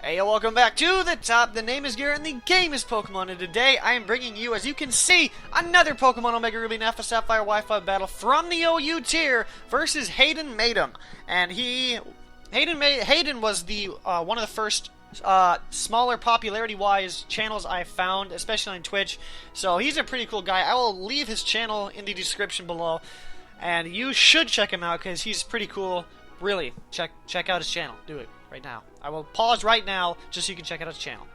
Hey, welcome back to the top. The name is Gearhart and the game is Pokemon, and today I am bringing you, as you can see, another Pokemon Omega Ruby and Alpha Sapphire Wi-Fi battle from the OU tier versus HaydenMadeEm. And Hayden was the one of the first smaller popularity-wise channels I found, especially on Twitch. So he's a pretty cool guy. I will leave his channel in the description below, and you should check him out because he's pretty cool. Really, check out his channel. Do it right now. I will pause right now just so you can check out his channel.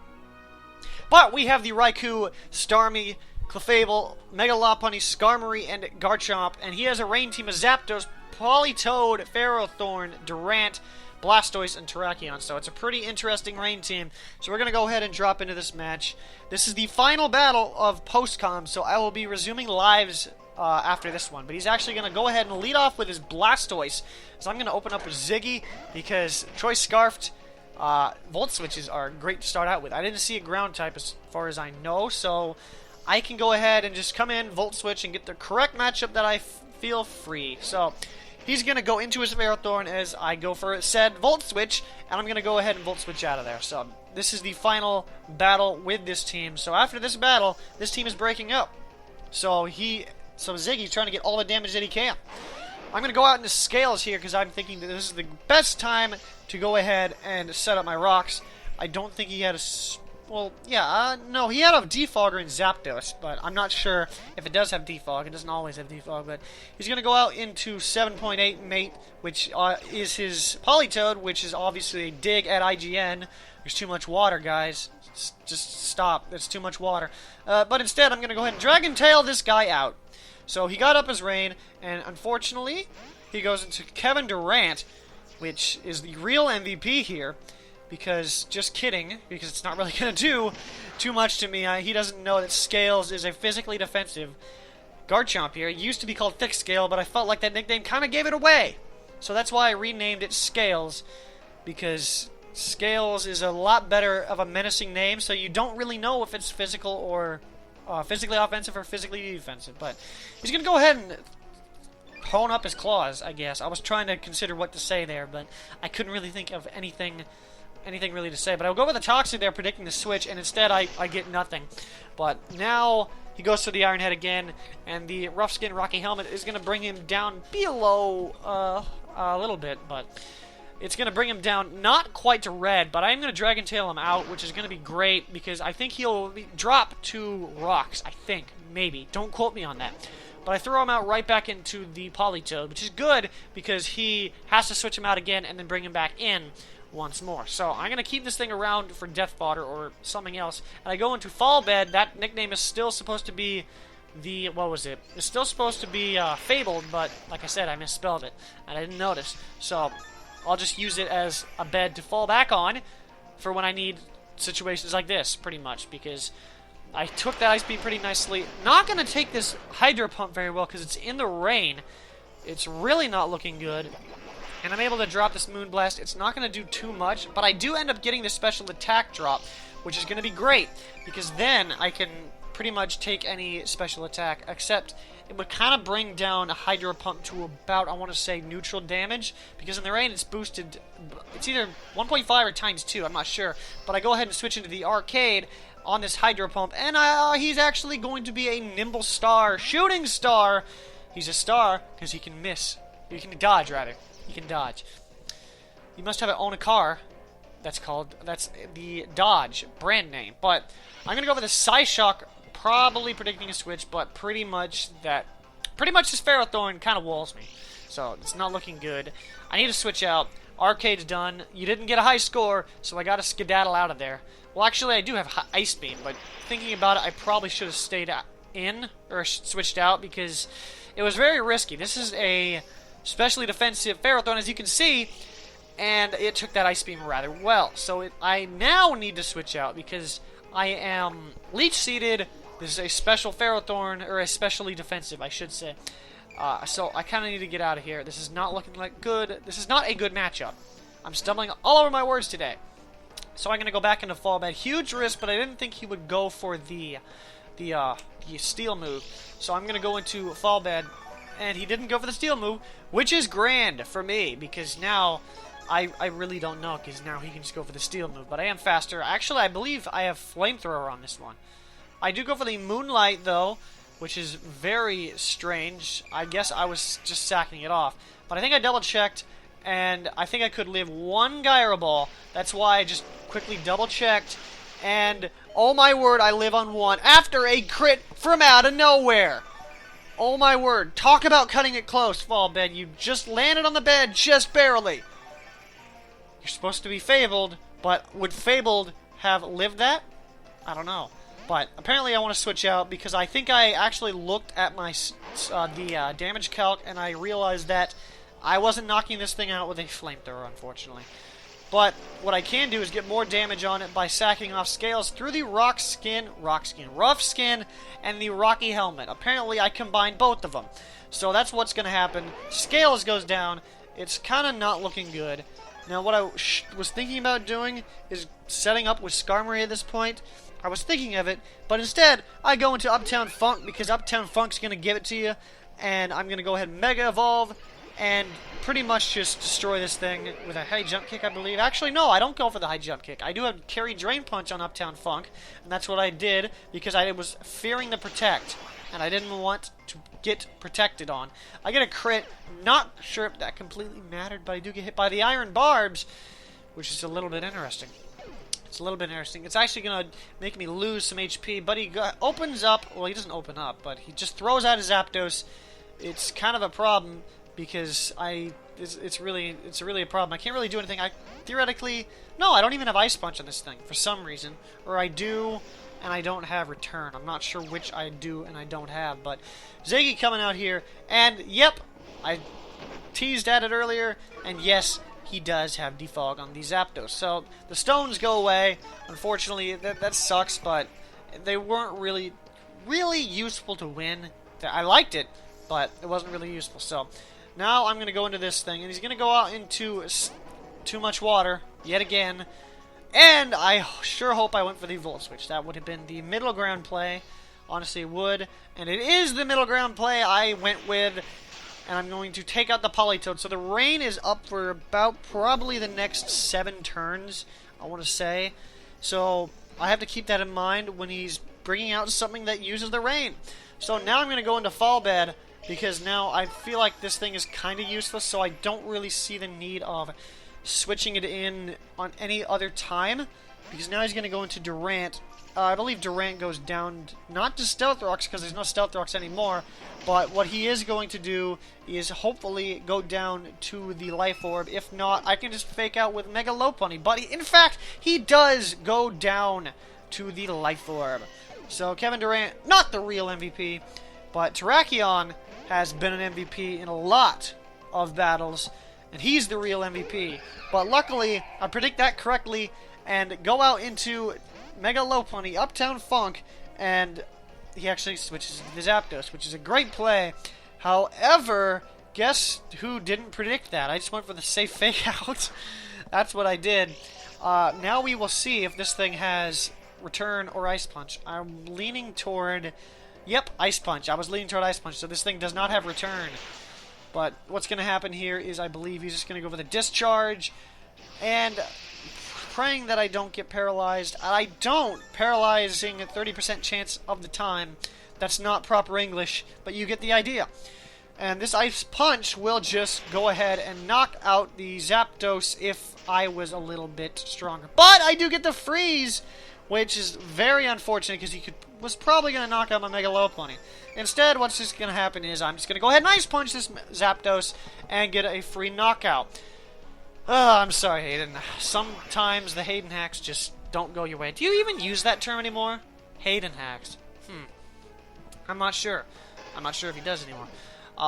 But we have the Raikou, Starmie, Clefable, Mega Lopunny, Skarmory, and Garchomp, and he has a rain team of Zapdos, Politoed, Ferrothorn, Durant, Blastoise, and Terrakion. So it's a pretty interesting rain team. So we're going to go ahead and drop into this match. This is the final battle of Postcom, so I will be resuming lives after this one. But he's actually going to go ahead and lead off with his Blastoise. So I'm going to open up with Ziggy because Choice Scarfed Volt Switches are great to start out with. I didn't see a ground type as far as I know, so I can go ahead and just come in, Volt Switch, and get the correct matchup that I feel free. So he's going to go into his Ferrothorn as I go for said Volt Switch, and I'm going to go ahead and Volt Switch out of there. So this is the final battle with this team. So after this battle, this team is breaking up. So Ziggy's trying to get all the damage that he can. I'm going to go out into Scales here because I'm thinking that this is the best time to go ahead and set up my rocks. I don't think he had a... Well, yeah, no, he had a Defogger in Zapdos, but I'm not sure if it does have Defog. It doesn't always have Defog, but he's going to go out into 7.8 Mate, which is his Politoed, which is obviously a dig at IGN. There's too much water, guys. Just stop. There's too much water. But instead, I'm going to go ahead and Dragon Tail this guy out. So he got up his rain, and unfortunately, he goes into Kevin Durant, which is the real MVP here. Because, just kidding, because it's not really going to do too much to me. He doesn't know that Scales is a physically defensive Garchomp here. It used to be called Thick Scale, but I felt like that nickname kind of gave it away. So that's why I renamed it Scales, because Scales is a lot better of a menacing name, so you don't really know if it's physical or physically offensive or physically defensive. But he's going to go ahead and hone up his claws, I guess. I was trying to consider what to say there, but I couldn't really think of anything really to say. But I'll go with the Toxic there, predicting the switch, and instead I get nothing. But now he goes to the Iron Head again, and the Rough Skin Rocky Helmet is going to bring him down below a little bit, but it's going to bring him down not quite to red, but I'm going to Dragon Tail him out, which is going to be great, because I think he'll drop 2 rocks, I think, maybe. Don't quote me on that. But I throw him out right back into the Politoed, which is good, because he has to switch him out again and then bring him back in once more. So I'm going to keep this thing around for Death Fodder or something else. And I go into Fall Bed. That nickname is still supposed to be the... What was it? It's still supposed to be Fabled, but like I said, I misspelled it. And I didn't notice. So I'll just use it as a bed to fall back on for when I need situations like this, pretty much. Because I took that Ice Beam pretty nicely. Not going to take this Hydro Pump very well because it's in the rain. It's really not looking good. And I'm able to drop this Moonblast. It's not going to do too much, but I do end up getting the special attack drop, which is going to be great, because then I can pretty much take any special attack, except it would kind of bring down a Hydro Pump to about, I want to say, neutral damage, because in the rain it's boosted, it's either 1.5 or times 2, I'm not sure, but I go ahead and switch into the Arcade on this Hydro Pump, and he's actually going to be a Nimble Star, Shooting Star. He's a star, because he can miss, he can dodge, rather. He can dodge. You must own a car. That's the Dodge brand name. But I'm gonna go with a Psyshock, probably predicting a switch, but pretty much this Ferrothorn kind of walls me. So it's not looking good. I need to switch out. Arcade's done. You didn't get a high score, so I gotta skedaddle out of there. Well, actually, I do have Ice Beam, but thinking about it, I probably should have stayed in or switched out because it was very risky. This is a specially defensive Ferrothorn, as you can see, and it took that Ice Beam rather well. So I now need to switch out because I am Leech Seeded. This is a special Ferrothorn, or especially defensive, I should say. So I kind of need to get out of here. This is not looking like good. This is not a good matchup. I'm stumbling all over my words today. So I'm going to go back into Fall Bed. Huge risk, but I didn't think he would go for the Steel move. So I'm going to go into Fall Bed. And he didn't go for the Steel move, which is grand for me, because now I really don't know, because now he can just go for the steel move. But I am faster. Actually, I believe I have flamethrower on this one. I do go for the moonlight, though, which is very strange. I guess I was just sacking it off. But I think I double-checked, and I think I could live one Gyro Ball. That's why I just quickly double-checked. And, oh my word, I live on one after a crit from out of nowhere. Oh my word. Talk about cutting it close, Fall Bed. You just landed on the bed just barely. You're supposed to be Fabled, but would Fabled have lived that? I don't know. But apparently I want to switch out because I think I actually looked at my damage calc and I realized that I wasn't knocking this thing out with a flamethrower, unfortunately. But what I can do is get more damage on it by sacking off scales through the rough skin, and the rocky helmet. Apparently I combined both of them. So that's what's going to happen. Scales goes down. It's kind of not looking good. Now what I was thinking about doing is setting up with Skarmory at this point. I was thinking of it, but instead I go into Uptown Funk because Uptown Funk's going to give it to you. And I'm going to go ahead and Mega Evolve and pretty much just destroy this thing with a high jump kick, I believe. Actually, no, I don't go for the high jump kick. I do have Carry Drain Punch on Uptown Funk, and that's what I did because I was fearing the Protect, and I didn't want to get protected on. I get a crit. Not sure if that completely mattered, but I do get hit by the Iron Barbs, which is a little bit interesting. It's a little bit interesting. It's actually going to make me lose some HP, but he opens up. Well, he doesn't open up, but he just throws out his Zapdos. It's kind of a problem because it's really a problem. I can't really do anything. Theoretically, no, I don't even have Ice Punch on this thing for some reason. Or I do, and I don't have Return. I'm not sure which I do and I don't have, but Ziggy coming out here, and yep, I teased at it earlier, and yes, he does have Defog on the Zapdos. So the stones go away. Unfortunately, that sucks, but they weren't really useful to win. I liked it, but it wasn't really useful. So now I'm going to go into this thing, and he's going to go out into too much water yet again. And I sure hope I went for the Volt Switch. That would have been the middle ground play. Honestly, it would. And it is the middle ground play I went with. And I'm going to take out the Politoed. So the rain is up for about probably the next 7 turns, I want to say. So I have to keep that in mind when he's bringing out something that uses the rain. So now I'm going to go into Fall Bed, because now I feel like this thing is kind of useless, so I don't really see the need of switching it in on any other time, because now he's going to go into Durant. I believe Durant goes down, not to Stealth Rocks, because there's no Stealth Rocks anymore, but what he is going to do is hopefully go down to the Life Orb. If not, I can just fake out with Mega Lopunny. But in fact, he does go down to the Life Orb. So Kevin Durant, not the real MVP, but Terrakion has been an MVP in a lot of battles, and he's the real MVP. But luckily, I predict that correctly, and go out into Mega Lopunny, Uptown Funk, and he actually switches to the Zapdos, which is a great play. However, guess who didn't predict that? I just went for the safe fake out. That's what I did. Now we will see if this thing has Return or Ice Punch. I'm leaning toward... Yep, Ice Punch. I was leaning toward Ice Punch, so this thing does not have Return. But what's going to happen here is I believe he's just going to go for the Discharge, and praying that I don't get paralyzed. I don't. Paralyzing a 30% chance of the time. That's not proper English, but you get the idea. And this Ice Punch will just go ahead and knock out the Zapdos if I was a little bit stronger. But I do get the Freeze, which is very unfortunate because he was probably going to knock out my Mega Lopunny. Instead, what's just going to happen is I'm just going to go ahead and Ice Punch this Zapdos and get a free knockout. I'm sorry, Hayden. Sometimes the Hayden hacks just don't go your way. Do you even use that term anymore? Hayden hacks. I'm not sure. I'm not sure if he does anymore.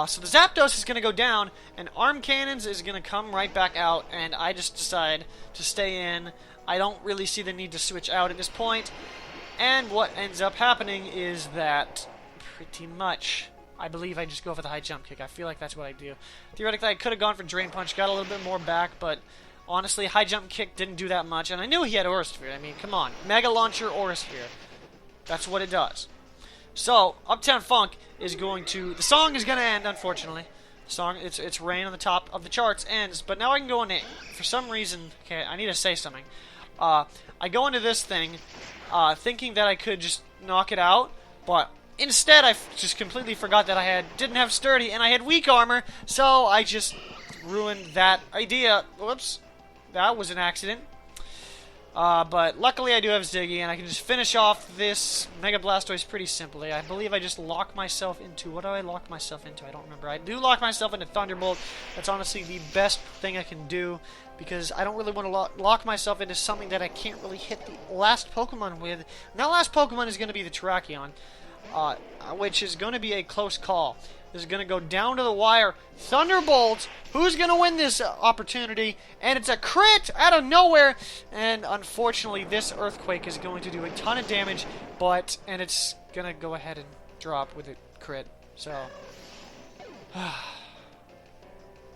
So the Zapdos is going to go down, and Arm Cannons is going to come right back out, and I just decide to stay in. I don't really see the need to switch out at this point. And what ends up happening is that pretty much I believe I just go for the high jump kick. I feel like that's what I do. Theoretically, I could have gone for Drain Punch, got a little bit more back, but honestly, high jump kick didn't do that much, and I knew he had Aura Sphere. I mean, come on. Mega Launcher, Aura Sphere. That's what it does. So, Uptown Funk is going to... The song is going to end, unfortunately. Song, it's Rain on the top of the charts ends, but now I can go into, for some reason, okay, I need to say something. I go into this thing, thinking that I could just knock it out, but instead I just completely forgot that I didn't have sturdy, and I had weak armor, so I just ruined that idea. Whoops, that was an accident. But luckily I do have Ziggy, and I can just finish off this Mega Blastoise pretty simply. I believe I just lock myself into... What do I lock myself into? I don't remember. I do lock myself into Thunderbolt. That's honestly the best thing I can do, because I don't really want to lock myself into something that I can't really hit the last Pokemon with. And that last Pokemon is going to be the Terrakion, which is going to be a close call. This is going to go down to the wire. Thunderbolt! Who's going to win this opportunity? And it's a crit out of nowhere. And unfortunately, this Earthquake is going to do a ton of damage. And it's going to go ahead and drop with a crit. So... But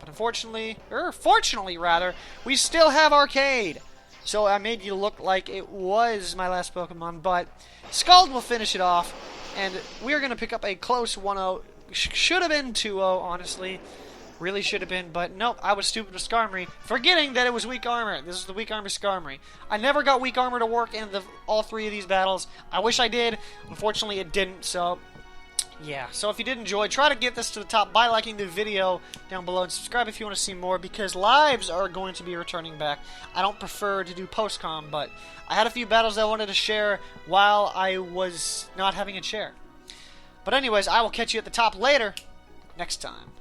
unfortunately, or fortunately rather, we still have Arcade. So I made you look like it was my last Pokemon. But Scald will finish it off. And we're going to pick up a close 1-0. Should have been 2-0, honestly. Really should have been, but nope, I was stupid with Skarmory, forgetting that it was weak armor. This is the weak armor Skarmory. I never got weak armor to work in all three of these battles. I wish I did. Unfortunately, it didn't, so... Yeah, so if you did enjoy, try to get this to the top by liking the video down below, and subscribe if you want to see more, because lives are going to be returning back. I don't prefer to do post-com, but I had a few battles I wanted to share while I was not having a chair. But anyways, I will catch you at the top later, next time.